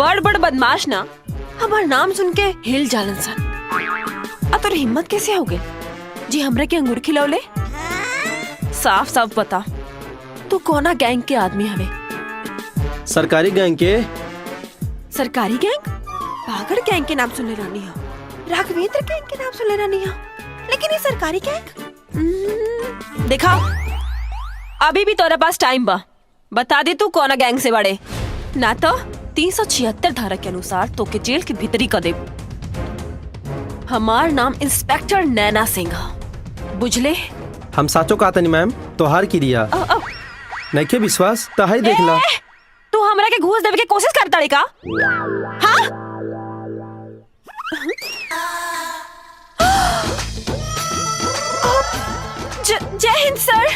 बड़ बड़ बदमाश ना हमार नाम सुन के हिल जालन सन। तोर हिम्मत कैसे हो गई जी हमरे के अंगूर खिलौले? साफ साफ बता तू कौना गैंग के आदमी हवे? सरकारी गैंग के। सरकारी गैंग? पागड़ गैंग के नाम सुनले रहनी हो, राघवेंद्र गैंग के नाम सुनले रहनी हो, लेकिन ये सरकारी गैंग? देखा अभी भी तोरा पास टाइम बा, बता दे तू कौन गैंग से बड़े, ना तो 376 धारा के अनुसार तो के जेल के भीतरी कर दे। हमार नाम इंस्पेक्टर नैना सिंह, बुझले? हम साचो कहतनी मैम, तोहार की रिया नहीं के विश्वास तो हाई देख ला। तू हमरा के घूस देवे के कोशिश करता रे का? हाँ? जय हिंद सर।